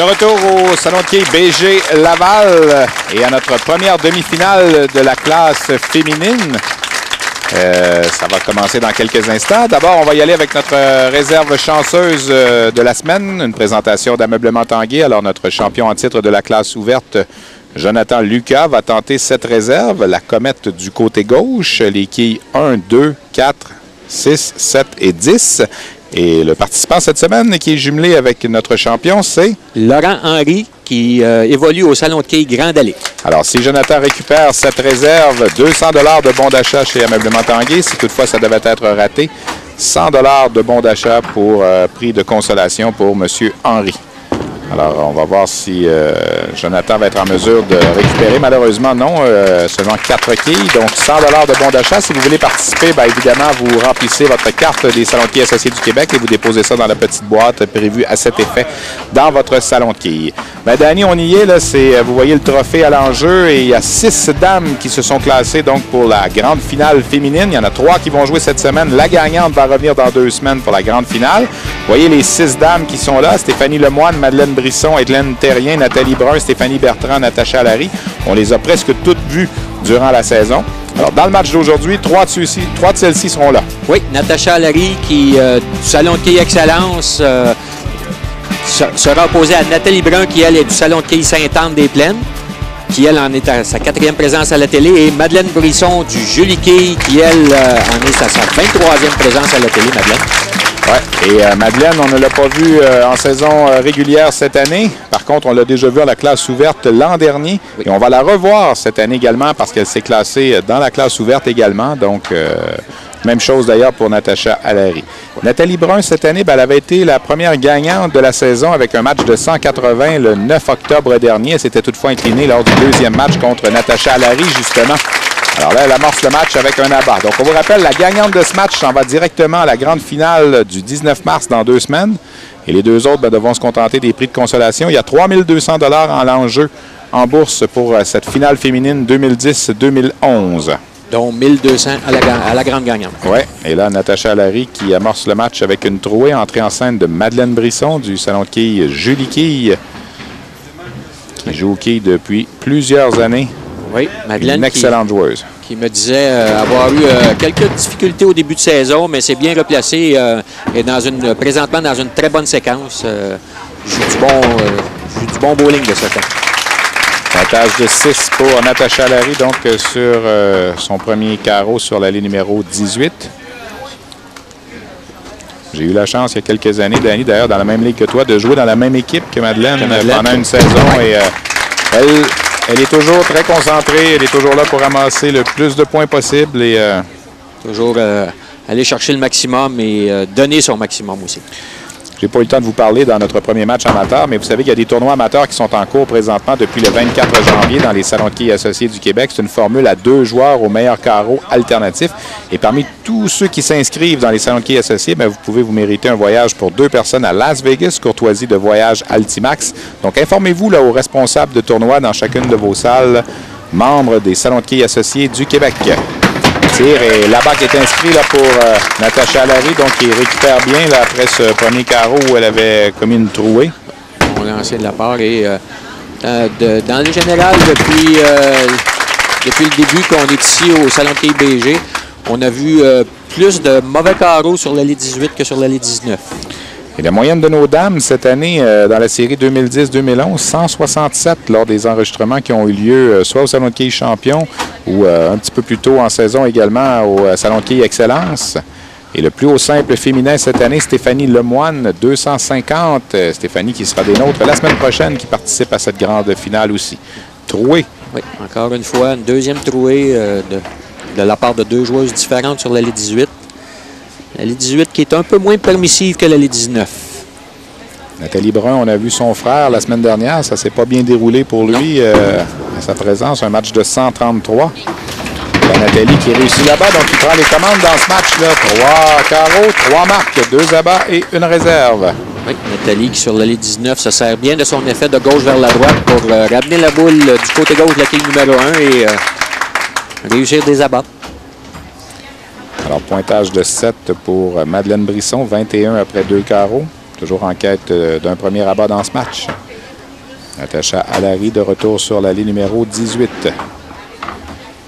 De retour au salon de quai BG Laval et à notre première demi-finale de la classe féminine. Ça va commencer dans quelques instants. D'abord, on va y aller avec notre réserve chanceuse de la semaine, une présentation d'Ameublement Tanguay. Alors, notre champion en titre de la classe ouverte, Jonathan Lucas, va tenter cette réserve. La comète du côté gauche, les quilles 1, 2, 4, 6, 7 et 10. Et le participant cette semaine qui est jumelé avec notre champion, c'est Laurent Henry, qui évolue au salon de quai Grand Allée. Alors, si Jonathan récupère cette réserve, 200 $ de bons d'achat chez Ameublement Tanguay. Si toutefois ça devait être raté, 100 $ de bons d'achat pour prix de consolation pour M. Henry. Alors, on va voir si Jonathan va être en mesure de récupérer. Malheureusement, non. Seulement 4 quilles, donc 100 $ de bons d'achat. Si vous voulez participer, bien évidemment, vous remplissez votre carte des salons de quilles associés du Québec et vous déposez ça dans la petite boîte prévue à cet effet dans votre salon de quilles. Bien, Danny, on y est. Là, vous voyez le trophée à l'enjeu et il y a 6 dames qui se sont classées donc pour la grande finale féminine. Il y en a 3 qui vont jouer cette semaine. La gagnante va revenir dans 2 semaines pour la grande finale. Vous voyez les 6 dames qui sont là. Stéphanie Lemoine, Madeleine Brisson, Edlaine Terrien, Nathalie Brun, Stéphanie Bertrand, Natacha Larry. On les a presque toutes vues durant la saison. Alors, dans le match d'aujourd'hui, 3 de celles-ci seront là. Oui, Natacha Larry, qui du salon de quai Excellence, sera opposée à Nathalie Brun, qui, elle, est du salon de quai Sainte-Anne-des-Plaines, qui, elle, en est à sa 4e présence à la télé, et Madeleine Brisson du Julie Quay, qui, elle, en est à sa 23e présence à la télé, Madeleine. Oui, et Madeleine, on ne l'a pas vue en saison régulière cette année. Par contre, on l'a déjà vue à la classe ouverte l'an dernier. Oui. Et on va la revoir cette année également parce qu'elle s'est classée dans la classe ouverte également. Donc, même chose d'ailleurs pour Natacha Allary. Nathalie Brun, cette année, elle avait été la première gagnante de la saison avec un match de 180 le 9 octobre dernier. Elle s'était toutefois inclinée lors du 2e match contre Natacha Allary, justement. Alors là, elle amorce le match avec un abat. Donc, on vous rappelle, la gagnante de ce match s'en va directement à la grande finale du 19 mars dans 2 semaines. Et les 2 autres devront se contenter des prix de consolation. Il y a 3 200 $ en l'enjeu en bourse pour cette finale féminine 2010-2011. Dont 1200 à la grande gagnante. Oui. Et là, Natacha Allary qui amorce le match avec une trouée. Entrée en scène de Madeleine Brisson du salon de quilles Julie Quay, qui joue au quilles depuis plusieurs années. Oui, Madeleine. Une excellente joueuse. Qui me disait avoir eu quelques difficultés au début de saison, mais c'est bien replacé et présentement dans une très bonne séquence. Joue du bon bowling de ce temps. Avantage de 6 pour Natacha Allary, donc sur son premier carreau sur la ligne numéro 18. J'ai eu la chance il y a quelques années, Danny, d'ailleurs, dans la même ligue que toi, de jouer dans la même équipe que Madeleine pendant une saison. Et elle est toujours très concentrée. Elle est toujours là pour ramasser le plus de points possible. Et, toujours aller chercher le maximum et donner son maximum aussi. Je n'ai pas eu le temps de vous parler dans notre premier match amateur, mais vous savez qu'il y a des tournois amateurs qui sont en cours présentement depuis le 24 janvier dans les salons de quilles associés du Québec. C'est une formule à 2 joueurs au meilleur carreau alternatif. Et parmi tous ceux qui s'inscrivent dans les salons de quilles associés, bien, vous pouvez vous mériter un voyage pour 2 personnes à Las Vegas, courtoisie de voyage Altimax. Donc, informez-vous là, aux responsables de tournois dans chacune de vos salles, membres des salons de quilles associés du Québec. Et la bague est inscrite là, pour Natacha Allary, donc il récupère bien là, après ce premier carreau où elle avait commis une trouée. On l'a lancé de la part et dans le général, depuis le début qu'on est ici au salon de quilles BG, on a vu plus de mauvais carreaux sur l'allée 18 que sur l'allée 19. Et la moyenne de nos dames cette année, dans la série 2010-2011, 167 lors des enregistrements qui ont eu lieu soit au Salon de quilles Champion ou un petit peu plus tôt en saison également au Salon de quilles Excellence. Et le plus haut simple féminin cette année, Stéphanie Lemoine, 250. Stéphanie qui sera des nôtres la semaine prochaine, qui participe à cette grande finale aussi. Trouée. Oui, encore une fois, une deuxième trouée de la part de 2 joueuses différentes sur l'allée 18. L'allée 18 qui est un peu moins permissive que l'allée 19. Nathalie Brun, on a vu son frère la semaine dernière. Ça ne s'est pas bien déroulé pour lui à sa présence. Un match de 133. Nathalie qui réussit là-bas. Donc, il prend les commandes dans ce match-là. 3 carreaux, 3 marques, 2 abats et une réserve. Oui, Nathalie qui, sur l'allée 19, se sert bien de son effet de gauche vers la droite pour ramener la boule du côté gauche de la quille numéro 1 et réussir des abats. Alors, pointage de 7 pour Madeleine Brisson, 21 après 2 carreaux. Toujours en quête d'un premier abat dans ce match. Natacha Allary de retour sur la ligne numéro 18.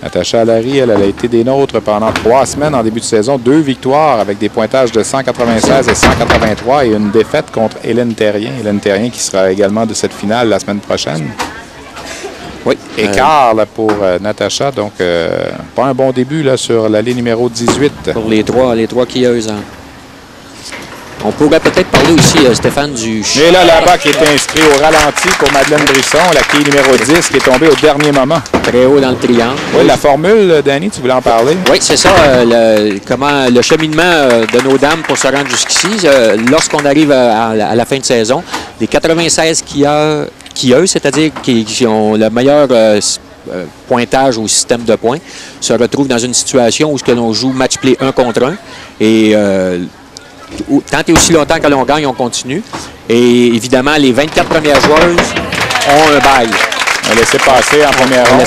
Natacha Allary, elle a été des nôtres pendant 3 semaines en début de saison. 2 victoires avec des pointages de 196 et 183 et une défaite contre Hélène Terrien. Hélène Terrien qui sera également de cette finale la semaine prochaine. Oui. Écart là, pour Natacha, donc pas un bon début là, sur la ligne numéro 18. Pour les trois skieuses. Hein. On pourrait peut-être parler aussi Stéphane du... Et là-bas qui est inscrit au ralenti pour Madeleine Brisson, la quille numéro 10 qui est tombée au dernier moment. Très haut dans le triangle. Oui, la formule, Danny, tu voulais en parler? Oui, c'est ça. Le cheminement de nos dames pour se rendre jusqu'ici. Lorsqu'on arrive à la fin de saison, les 96 skieuses, c'est-à-dire qui ont le meilleur pointage au système de points, se retrouvent dans une situation où l'on joue match play 1 contre 1. Et tant et aussi longtemps que l'on gagne, on continue. Et évidemment, les 24 premières joueuses ont un bail. On laissé passer en première ronde.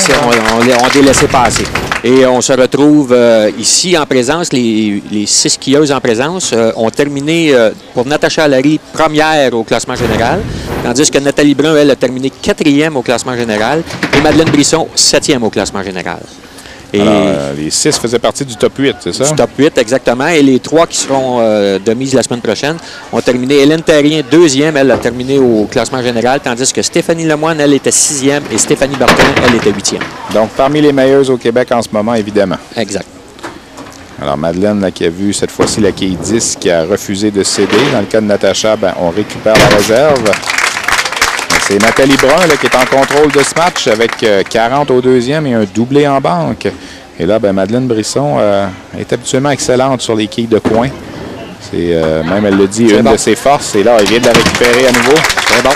On les laissé passer. Et on se retrouve ici en présence. Les 6 skieuses en présence ont terminé pour Natacha Allary première au classement général, tandis que Nathalie Brun, elle, a terminé 4e au classement général et Madeleine Brisson 7e au classement général. Et alors, les 6 faisaient partie du top 8, c'est ça? Du top 8, exactement. Et les 3 qui seront de mise la semaine prochaine ont terminé. Hélène Terrien, 2e, elle a terminé au classement général, tandis que Stéphanie Lemoine, elle était 6e et Stéphanie Bertrand, elle était 8e. Donc, parmi les meilleures au Québec en ce moment, évidemment. Exact. Alors, Madeleine, là, qui a vu cette fois-ci la quille 10, qui a refusé de céder. Dans le cas de Natacha, on récupère la réserve. C'est Nathalie Brun là, qui est en contrôle de ce match avec 40 au 2e et un doublé en banque. Et là, Madeleine Brisson est habituellement excellente sur les quilles de coin. C'est même, elle le dit, une de ses forces. Et là, elle vient de la récupérer à nouveau. Très bon.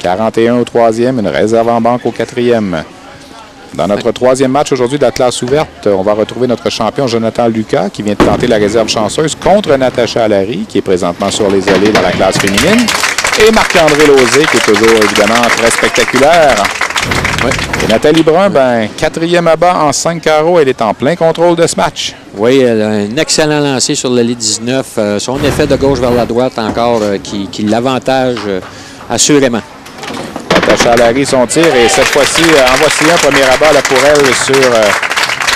41 au 3e, une réserve en banque au 4e. Dans notre 3e match aujourd'hui de la classe ouverte, on va retrouver notre champion Jonathan Lucas qui vient de tenter la réserve chanceuse contre Natacha Allary, qui est présentement sur les allées dans la classe féminine. Et Marc-André Lauzé, qui est toujours évidemment très spectaculaire. Oui. Et Nathalie Brun, 4e à bas en 5 carreaux, elle est en plein contrôle de ce match. Oui, elle a un excellent lancer sur l'allée 19. Son effet de gauche vers la droite encore qui l'avantage assurément. Natacha Allary, son tir, et cette fois-ci, en voici un premier abat là, pour elle sur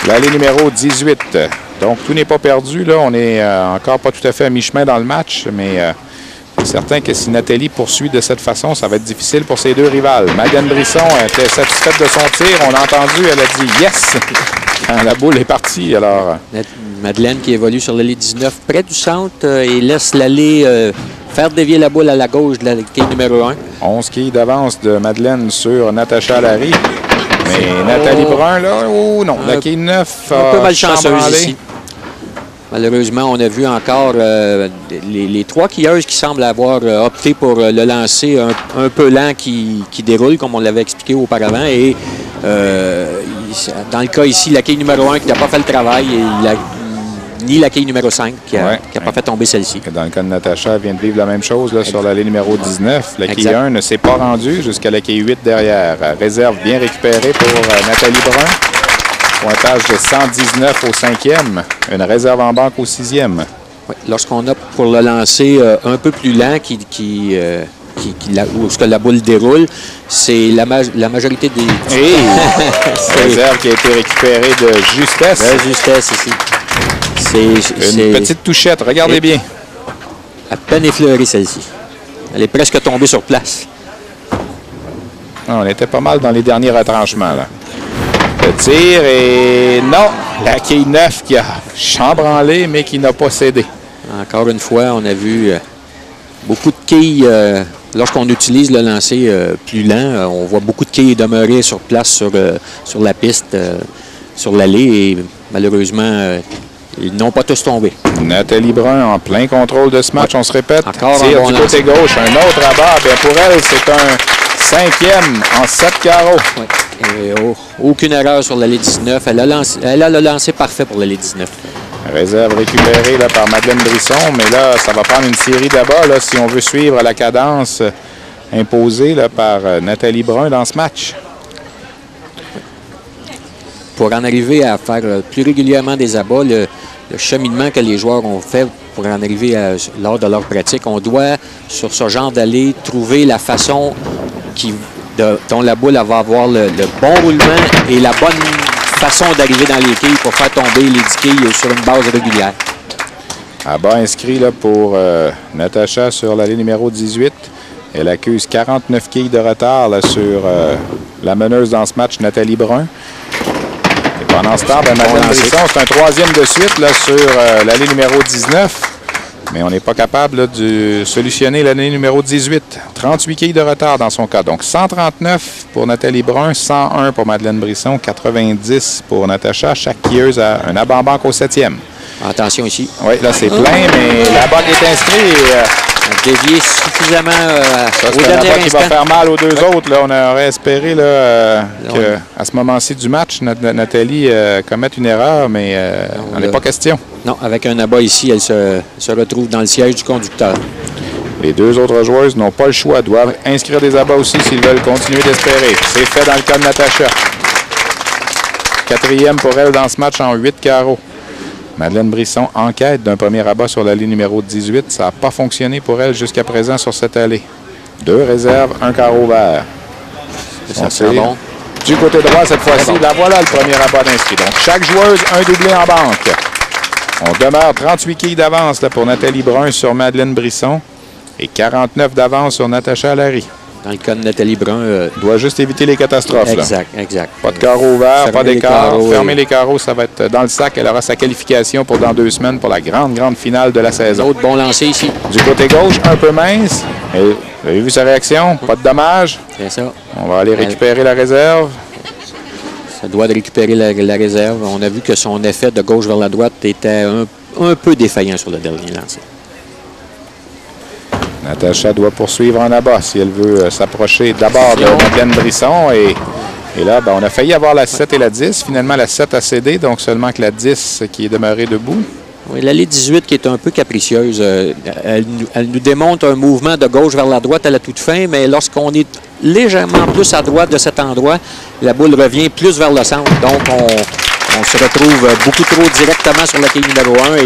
l'allée numéro 18. Donc, tout n'est pas perdu. Là. On n'est encore pas tout à fait à mi-chemin dans le match, mais c'est certain que si Nathalie poursuit de cette façon, ça va être difficile pour ses deux rivales. Madeleine Brisson était satisfaite de son tir. On l'a entendu, elle a dit « yes » quand la boule est partie. Alors, Madeleine qui évolue sur l'allée 19 près du centre et laisse l'allée faire dévier la boule à la gauche de la quille numéro 1. 11 quilles d'avance de Madeleine sur Natacha Allary. Mais Nathalie Brun, là, oh non, la quille 9 un peu malchanceuse ici. Malheureusement, on a vu encore les 3 skieuses qui semblent avoir opté pour le lancer un peu lent qui déroule, comme on l'avait expliqué auparavant. Et dans le cas ici, la quille numéro 1 qui n'a pas fait le travail, ni la quille numéro 5 qui n'a pas fait tomber celle-ci. Dans le cas de Natacha, elle vient de vivre la même chose là, sur l'allée numéro 19. La quille 1 ne s'est pas rendue jusqu'à la quille 8 derrière. Réserve bien récupérée pour Nathalie Brun. Pointage de 119 au 5e. Une réserve en banque au 6e. Oui, lorsqu'on opte pour le lancer un peu plus lent, où la boule déroule, c'est la majorité des... Réserve qui a été récupérée de justesse. De justesse ici. Une petite touchette, regardez bien. À peine effleurée celle-ci. Elle est presque tombée sur place. On était pas mal dans les derniers retranchements. Là. Le tir et non, la quille 9 qui a chambranlé mais qui n'a pas cédé. Encore une fois, on a vu beaucoup de quilles. Lorsqu'on utilise le lancer plus lent, on voit beaucoup de quilles demeurer sur place sur la piste, sur l'allée et malheureusement, ils n'ont pas tous tombé. Nathalie Brun en plein contrôle de ce match, on se répète. Encore tir bon du côté gauche, un autre abat. Bien, pour elle, c'est un 5e en 7 carreaux. Oui. Et aucune erreur sur l'allée 19. Elle a le lancer parfait pour l'allée 19. Réserve récupérée là, par Madeleine Brisson, mais là, ça va prendre une série d'abats là, si on veut suivre la cadence imposée là, par Nathalie Brun dans ce match. Pour en arriver à faire plus régulièrement des abats, cheminement que les joueurs ont fait pour en arriver lors de leur pratique. On doit, sur ce genre d'allée, trouver la façon dont la boule va avoir le bon roulement et la bonne façon d'arriver dans les quilles pour faire tomber les 10 quilles sur une base régulière. À bas inscrit là, pour Natacha sur l'allée numéro 18. Elle accuse 49 quilles de retard là, sur la meneuse dans ce match, Nathalie Brun. Et pendant ce temps, Madeleine Brisson, c'est un troisième de suite là, sur l'allée numéro 19. Mais on n'est pas capable là, de solutionner l'année numéro 18. 38 quilles de retard dans son cas. Donc 139 pour Nathalie Brun, 101 pour Madeleine Brisson, 90 pour Natacha. Chaque quilleuse a un abat-banque au 7e. Attention ici. Oui, là c'est plein, mais la banque est inscrite. Dévié suffisamment au dernier instant. Qui va faire mal aux deux autres. Là. On aurait espéré qu'à ce moment-ci du match, Nathalie commette une erreur, mais on n'est pas question. Non, avec un abat ici, elle se retrouve dans le siège du conducteur. Les deux autres joueuses n'ont pas le choix, doivent inscrire des abats aussi s'ils veulent continuer d'espérer. C'est fait dans le cas de Natacha. 4e pour elle dans ce match en 8 carreaux. Madeleine Brisson en quête d'un premier abat sur l'allée numéro 18. Ça n'a pas fonctionné pour elle jusqu'à présent sur cette allée. 2 réserves, 1 carreau vert. Ça sent bon. Du côté droit cette fois-ci, bon. Voilà le premier abat d'inscrit. Donc chaque joueuse, un doublé en banque. On demeure 38 quilles d'avance pour Nathalie Brun sur Madeleine Brisson et 49 d'avance sur Natacha Larry. Dans le cas de Nathalie Brun... doit juste éviter les catastrophes. Exact, là. Exact. Pas de carreau ouvert, pas d'écart. Fermer les carreaux, ça va être dans le sac. Elle aura sa qualification pour dans 2 semaines pour la grande finale de la saison. Autre bon lancer ici. Du côté gauche, un peu mince. Vous avez vu sa réaction? Pas de dommage. C'est ça. On va aller récupérer la réserve. Ça doit de récupérer la réserve. On a vu que son effet de gauche vers la droite était un peu défaillant sur le dernier lancer. Natacha doit poursuivre en abat si elle veut s'approcher d'abord de Madeleine Brisson. Et là, on a failli avoir la 7 et la 10. Finalement, la 7 a cédé, donc seulement que la 10 qui est demeurée debout. Oui, l'allée 18 qui est un peu capricieuse. Elle nous démontre un mouvement de gauche vers la droite à la toute fin, mais lorsqu'on est légèrement plus à droite de cet endroit, la boule revient plus vers le centre. Donc, on se retrouve beaucoup trop directement sur la quille numéro 1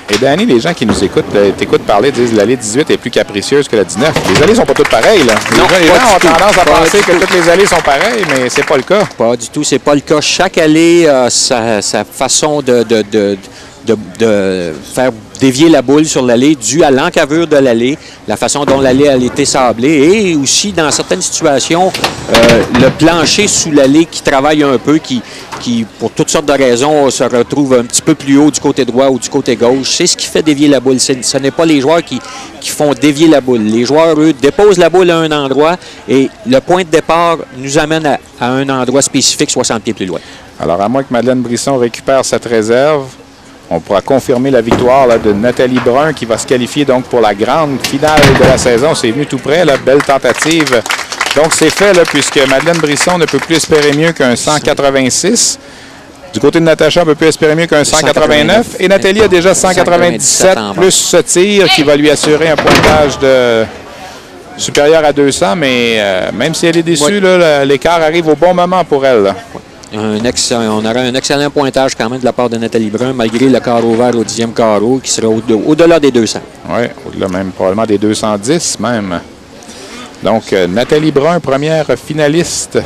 Et Danny, les gens qui nous écoutent, t'écoutent parler, disent que l'allée 18 est plus capricieuse que la 19. Les allées sont pas toutes pareilles. Là. Les gens ont tendance à penser que toutes les allées sont pareilles, mais c'est pas le cas. Pas du tout, c'est pas le cas. Chaque allée a sa façon de faire dévier la boule sur l'allée due à l'encavure de l'allée, la façon dont l'allée a été sablée et aussi, dans certaines situations, le plancher sous l'allée qui travaille un peu, qui, pour toutes sortes de raisons, se retrouve un petit peu plus haut du côté droit ou du côté gauche. C'est ce qui fait dévier la boule. Ce n'est pas les joueurs qui font dévier la boule. Les joueurs, eux, déposent la boule à un endroit et le point de départ nous amène à un endroit spécifique 60 pieds plus loin. Alors, à moins que Madeleine Brisson récupère cette réserve, on pourra confirmer la victoire là, de Nathalie Brun qui va se qualifier donc pour la grande finale de la saison. C'est venu tout près, là, belle tentative. Donc c'est fait là, puisque Madeleine Brisson ne peut plus espérer mieux qu'un 186. Du côté de Natacha, on ne peut plus espérer mieux qu'un 189. Et Nathalie a déjà 197 plus ce tir qui va lui assurer un pointage supérieur à 200. Mais même si elle est déçue, l'écart arrive au bon moment pour elle. Là. On aura un excellent pointage quand même de la part de Nathalie Brun, malgré le carreau vert au 10e carreau, qui sera au-delà des 200. Oui, au-delà même, probablement des 210 même. Donc, Nathalie Brun, première finaliste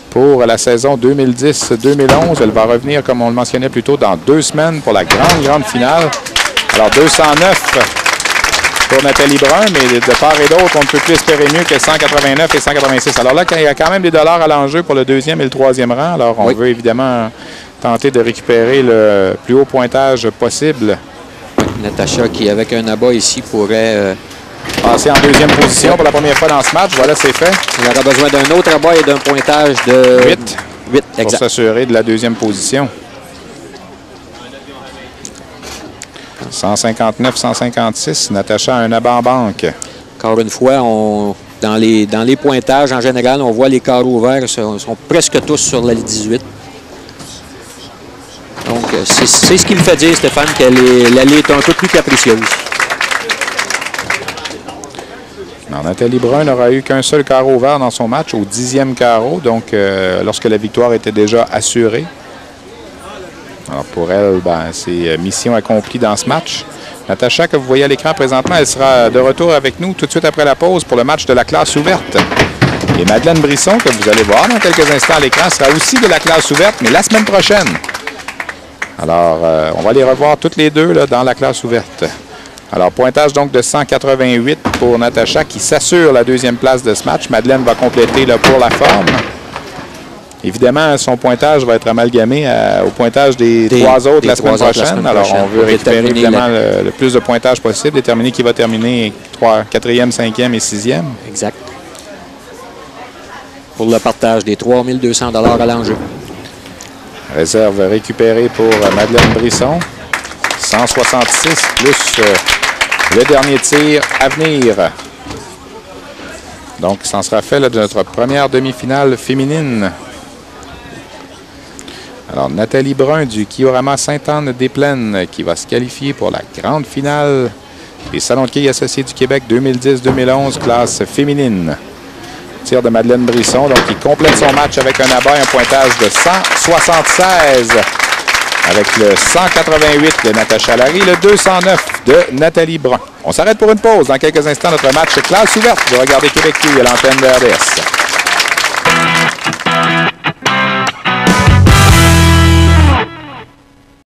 pour la saison 2010-2011. Elle va revenir, comme on le mentionnait plus tôt, dans 2 semaines pour la grande finale. Alors, 209 pour Nathalie Brun, mais de part et d'autre, on ne peut plus espérer mieux que 189 et 186. Alors là, il y a quand même des dollars à l'enjeu pour le 2e et le 3e rang. Alors, on veut évidemment tenter de récupérer le plus haut pointage possible. Natacha, qui, avec un abat ici, pourrait passer en 2e position pour la première fois dans ce match. Voilà, c'est fait. Elle aura besoin d'un autre abat et d'un pointage de 8 pour s'assurer de la 2e position. 159-156, Natacha a un abat en banque. Encore une fois, dans les pointages, en général, on voit les carreaux ouverts sont presque tous sur la 18. Donc, c'est ce qui le fait dire, Stéphane, que l'allée est un peu plus capricieuse. Non, Nathalie Brun n'aura eu qu'un seul carreau ouvert dans son match, au 10e carreau, donc lorsque la victoire était déjà assurée. Alors pour elle, ben, c'est mission accomplie dans ce match. Natacha, que vous voyez à l'écran présentement, elle sera de retour avec nous tout de suite après la pause pour le match de la classe ouverte. Et Madeleine Brisson, que vous allez voir dans quelques instants à l'écran, sera aussi de la classe ouverte, mais la semaine prochaine. Alors, on va les revoir toutes les deux là, dans la classe ouverte. Alors, pointage donc de 188 pour Natacha qui s'assure la deuxième place de ce match. Madeleine va compléter là, pour la forme. Évidemment, son pointage va être amalgamé au pointage des trois autres la semaine prochaine. Alors, on veut récupérer évidemment le plus de pointage possible, déterminer qui va terminer 4e, 5e et 6e. Exact. Pour le partage des 3 200 $ à l'enjeu. Réserve récupérée pour Madeleine Brisson. 166 plus le dernier tir à venir. Donc, ça sera fait là, de notre première demi-finale féminine. Alors, Nathalie Brun du Kiorama Sainte-Anne-des-Plaines qui va se qualifier pour la grande finale des Salons de quilles associés du Québec 2010-2011, classe féminine. Tir de Madeleine Brisson, donc qui complète son match avec un abat et un pointage de 176 avec le 188 de Natacha Larry, le 209 de Nathalie Brun. On s'arrête pour une pause. Dans quelques instants, notre match classe ouverte. Vous regardez Québec Q à l'antenne de RDS.